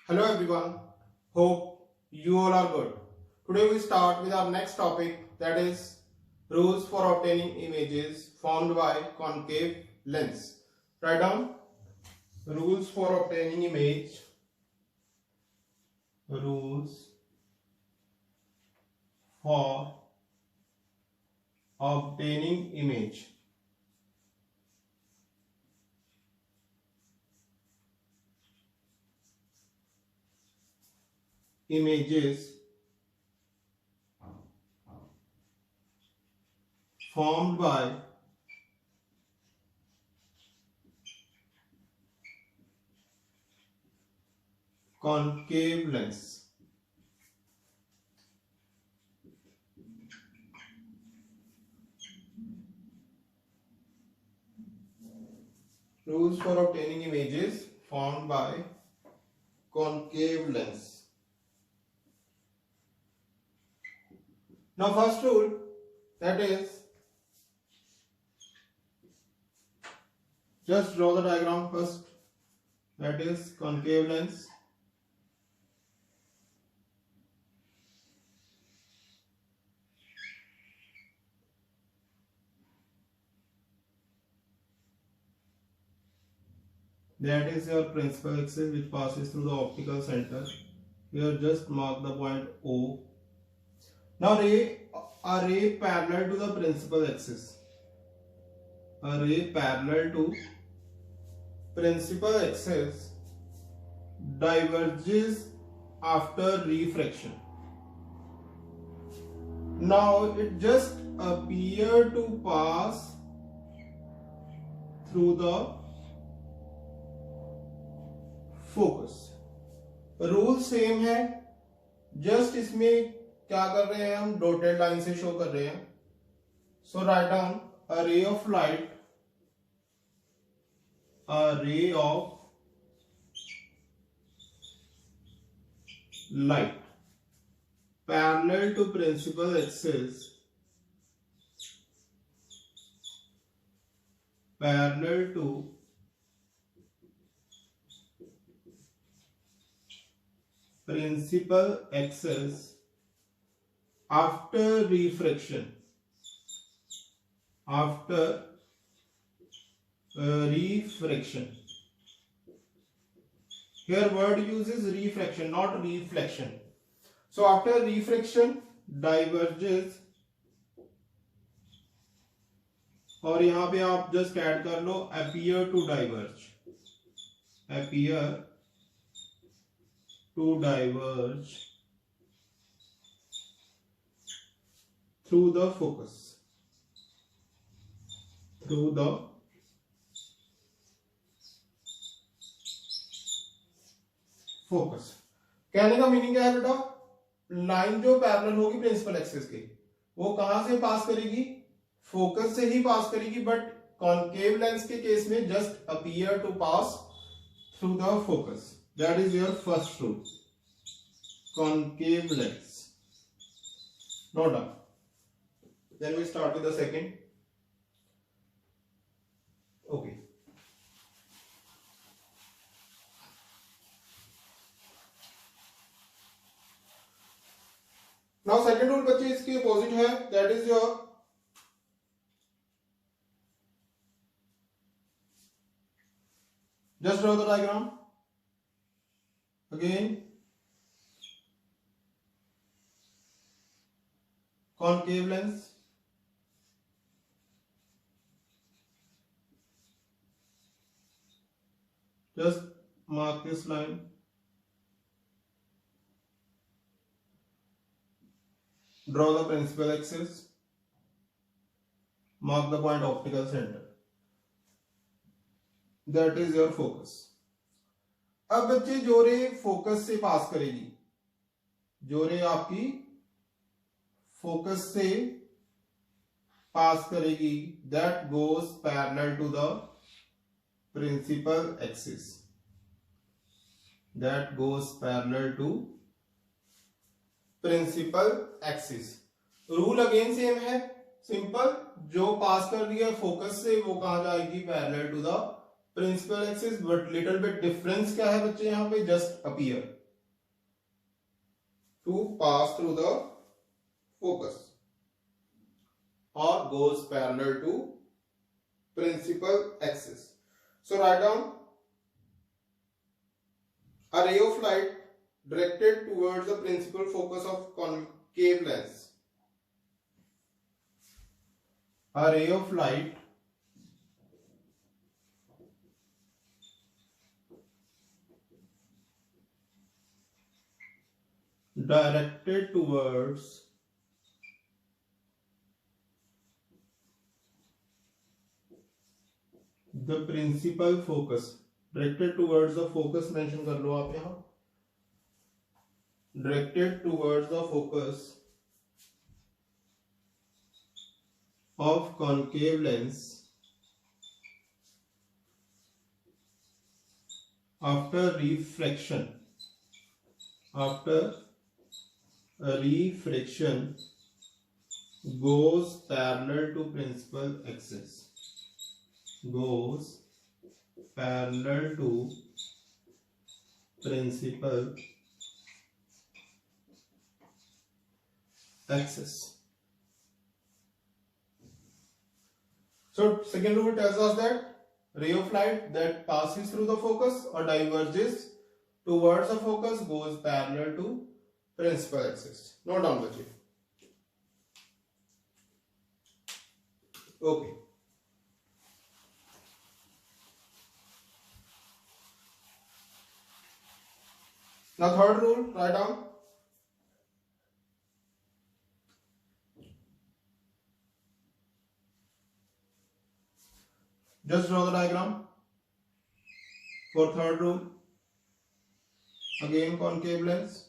Hello everyone, hope you all are good. Today we start with our next topic, that is rules for obtaining images formed by concave lens. Write down rules for obtaining image. Rules for obtaining image. Images formed by concave lens. Rules for obtaining images formed by concave lens. Now first rule, that is, just draw the diagram first, that is concave lens. That is your principal axis which passes through the optical center. Here just mark the point O. Now a ray parallel to the principal axis. A ray parallel to principal axis diverges after refraction. Now it just appear to pass through the focus. Rule same है, just इसमें क्या कर रहे हैं हम, dotted line से show कर रहे हैं. सो write down a ray of light, a ray of light parallel to principal axis, parallel to principal axis after refraction. After refraction. Here word uses refraction, not reflection. So after refraction diverges, और यहां पे आप just add कर लो appear to diverge. Appear to diverge through the focus, through the focus. कहने का meaning क्या है बेटा, लाइन जो पैरेलल होगी प्रिंसिपल एक्सिस के, वो कहां से पास करेगी, फोकस से ही पास करेगी, बट कॉन्केव लेंस के केस में just appear to pass through the focus. That is your first rule. Concave lens. Not done. Then we start with the second. Okay. Now second rule बच्चे इसके opposite है. That is your just draw the diagram. Again, concave lens, just mark this line. Draw the principal axis, mark the point optical center. That is your focus. अब बच्चे जो रे focus से पास करेगी, जो रे आपकी फोकस से पास करेगी, that goes parallel to the principal axis, that goes parallel to principal axis. Rule again same है, सिंपल, जो पास कर रही है फोकस से वो कहां जाएगी, parallel to the principal axis. But little bit difference क्या है बच्चे यहां पे, just appear to pass through the focus और goes parallel to principal axis. So write down a ray of light directed towards the principal focus of concave lens. A ray of light directed towards the principal focus, directed towards the focus mention कर लो आप यहां, directed towards the focus of concave lens after refraction, after a refraction goes parallel to principal axis, goes parallel to principal axis. So second rule tells us that ray of light that passes through the focus or diverges towards the focus goes parallel to principal axis. Note down बच्चे. Okay. Now third rule, write down. Just draw the diagram for third rule. Again concave lens.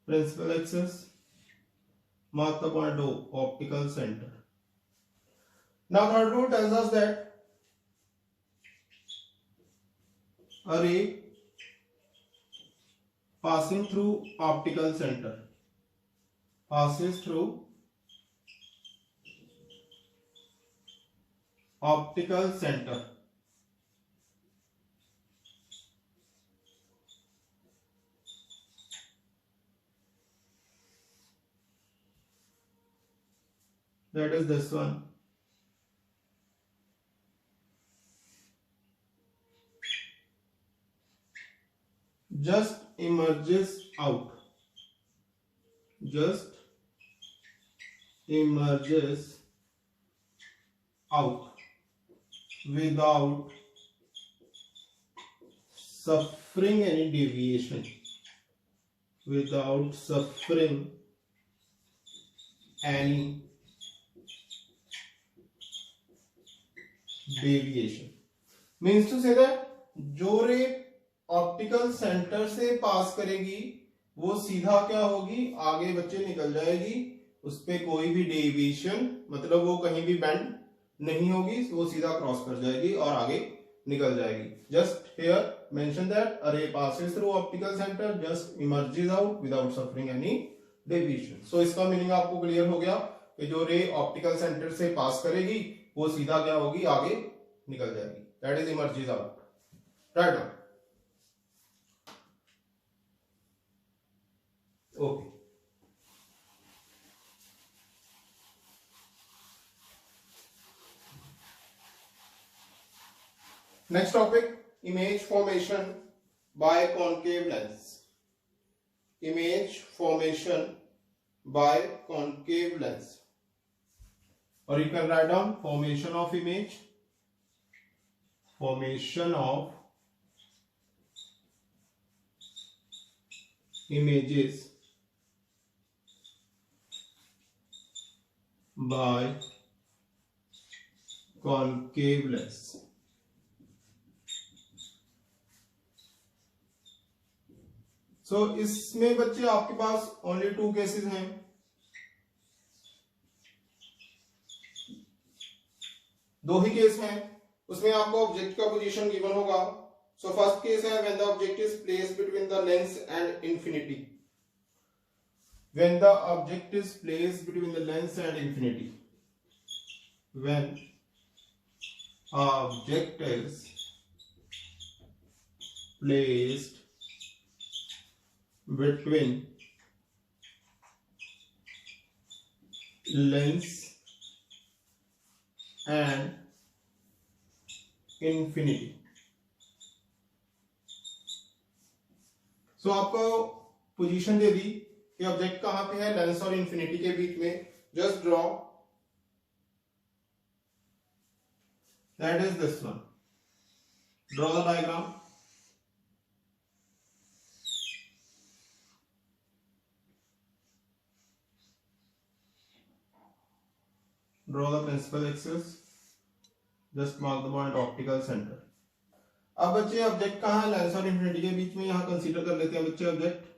Principal axis. Mark the point O, optical center. Now third rule tells us that a ray passing through optical center passes through optical center. That is this one. Just emerges out. Just emerges out without suffering any deviation. Without suffering any deviation. Means to say that जो ray optical centre से पास करेगी वो सीधा क्या होगी, आगे बच्चे निकल जाएगी, उस पे कोई भी डेविएशन मतलब वो कहीं भी बेंड नहीं होगी, वो सीधा क्रॉस कर जाएगी और आगे निकल जाएगी. Just here mention that a ray passes through optical centre, just emerges out without suffering any deviation. So इसका मीनिंग आपको क्लियर हो गया कि जो रे ऑप्टिकल सेंटर से पास करेगी वो सीधा क्या होगी, आगे निकल जाएगी. That is emerges out. Right now okay. Next topic, image formation by concave lens. Image formation by concave lens. और you can write down formation of image, formation of images by concave lens. सो इसमें बच्चे आपके पास only 2 cases हैं. दो ही case हैं. उसमें आपको object का पोजीशन गिवन होगा. सो फर्स्ट केस है when the object is placed between the lens and infinity. When the object is placed between the lens and infinity. When object is placed between lens and infinity. So आपको position दे दी कि object कहां पे है, lens और infinity के बीच में. Just draw, that is this one. Draw the diagram. Draw the principal axis. Just mark the point optical centre. अब बच्चे ऑब्जेक्ट कहां है, लेंस और इंफिनिटी के बीच में. यहां कंसीडर कर लेते हैं बच्चे object.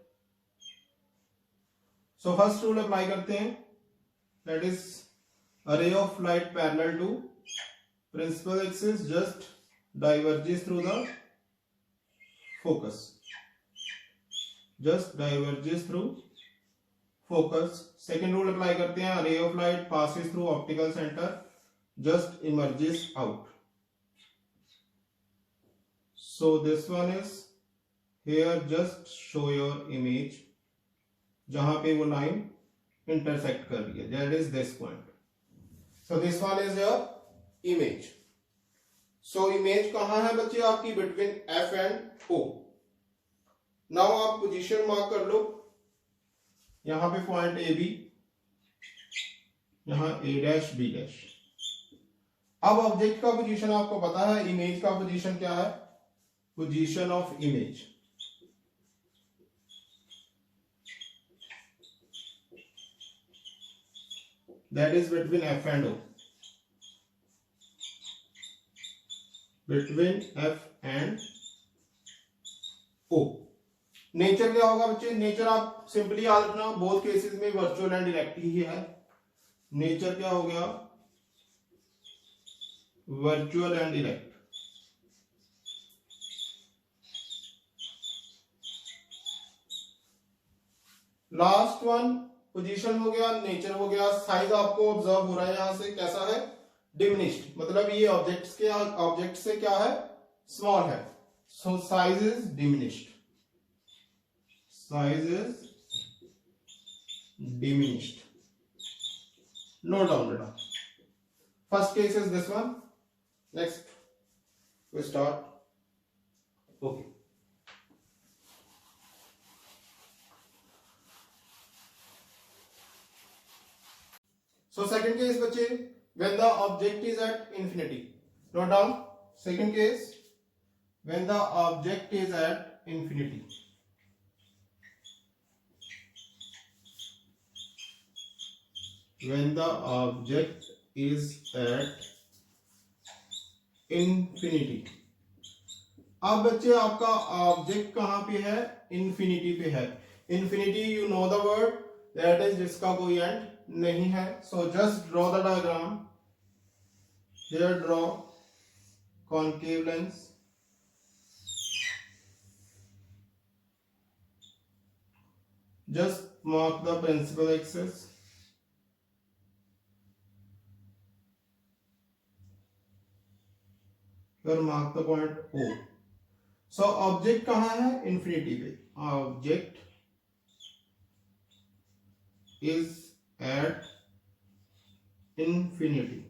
So first rule apply करते हैं, that is a ray of light parallel to principal axis just diverges through the focus. Just diverges through focus. Second rule apply करते हैं, ray of light passes through optical centre just emerges out. So this one is here. Just show your image जहां पे वो line intersect कर रही है, that is this point. So this one is your image. So image कहां है बच्चे आपकी, between F and O. Now आप पोजीशन मार्क कर लो. यहां पे पॉइंट ए बी, यहां ए डैश बी डैश. अब ऑब्जेक्ट का पोजीशन आपको पता है, इमेज का पोजीशन क्या है, position of image. That is between F and O. Between F and O. Nature क्या होगा बच्चे, नेचर आप सिंपली याद रखना, बोथ केसेस में वर्चुअल एंड डायरेक्ट ही है. नेचर क्या हो गया, virtual and direct. Last one position हो गया, नेचर हो गया. साइज आपको ऑब्जर्व हो रहा है यहां से, कैसा है, डिमिनिश्ड. मतलब ये ऑब्जेक्ट से क्या है, स्मॉल है. So size is diminished. Size is diminished. Note down बेटा. First case is this one. Next we start. Okay. So second case बच्चे, when the object is at infinity. Note down. Second case, when the object is at infinity. When the object is at infinity. अब बच्चे आपका object कहां पे है, infinity पे है. Infinity you know the word, that is जिसका कोई एंड नहीं है. So just draw the diagram. Here draw concave lens. Just mark the principal axis. Here mark the point O. So object कहां है, इंफिनिटी पे. Object is at infinity.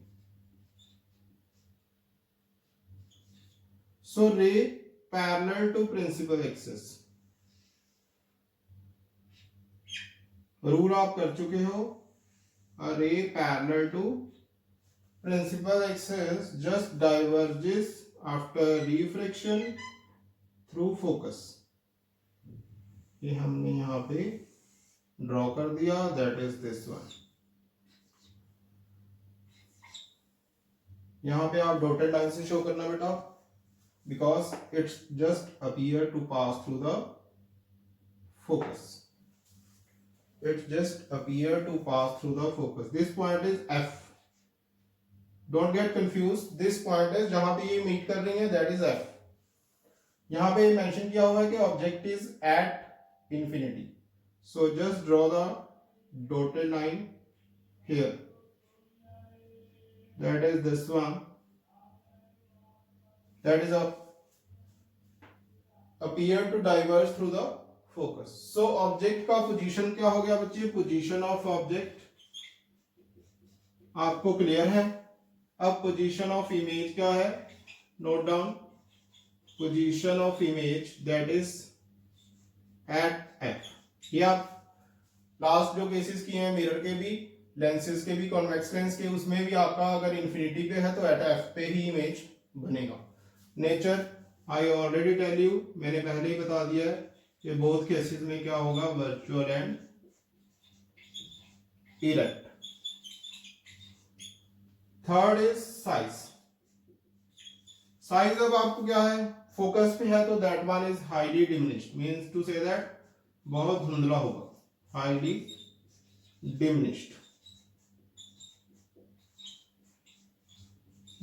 So ray parallel to principal axis. रूल आप कर चुके हो. A ray parallel to principal axis just diverges after refraction through focus. ये हमने यहां पे ड्रॉ कर दिया, दैट इज दिस वन. यहाँ पे आप डॉटेड लाइन से शो करना बेटा, because it's just appear to pass through the focus. It just appear to pass through the focus. This point is F. Don't get confused. This point is जहां पे ये meet कर रही है, that is F. यहाँ पे mention किया हुआ है कि object is at infinity. So just draw the dotted line here. That is this one. That is appear to diverge through the focus. So object का पोजीशन क्या हो गया बच्चे? पोजीशन ऑफ ऑब्जेक्ट आपको क्लियर है. अब पोजीशन ऑफ इमेज क्या है? Note down. Position of image that is at F. ये आप लास्ट जो केसेस किए हैं मिरर के भी, लेंसेज के भी, कॉन्वेक्स लेंस के, उसमें भी आपका अगर इंफिनिटी पे है तो एट एफ पे ही इमेज बनेगा. Nature I already tell you, मैंने पहले ही बता दिया है कि बोथ केसेस में क्या होगा? Virtual and erect. Third is size. Size अब आपको क्या है? फोकस पे है तो that one is highly diminished, means to say that बहुत धुंधला होगा. Highly diminished.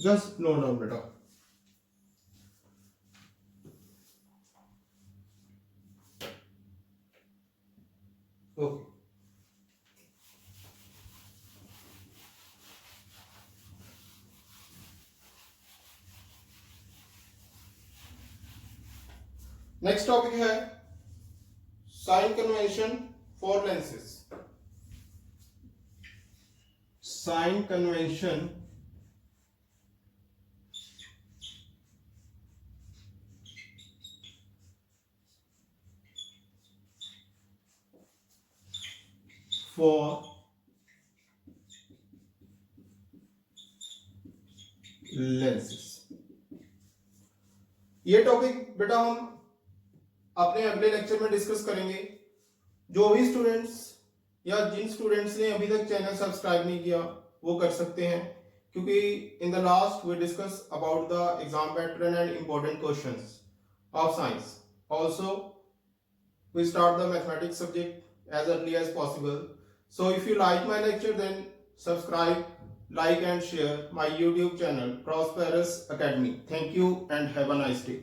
Just note down बेटा. Okay. नेक्स्ट टॉपिक है sign convention for lenses. Sign convention for lenses. ये टॉपिक बेटा हम अपने अगले लेक्चर में डिस्कस करेंगे. जो भी स्टूडेंट्स या जिन स्टूडेंट्स ने अभी तक चैनल सब्सक्राइब नहीं किया वो कर सकते हैं, क्योंकि in the last we discuss about the exam pattern and important questions of science. Also we start the mathematics subject as early as possible. So if you like my lecture, then subscribe, like and share my YouTube channel Prosperous Academy. Thank you and have a nice day.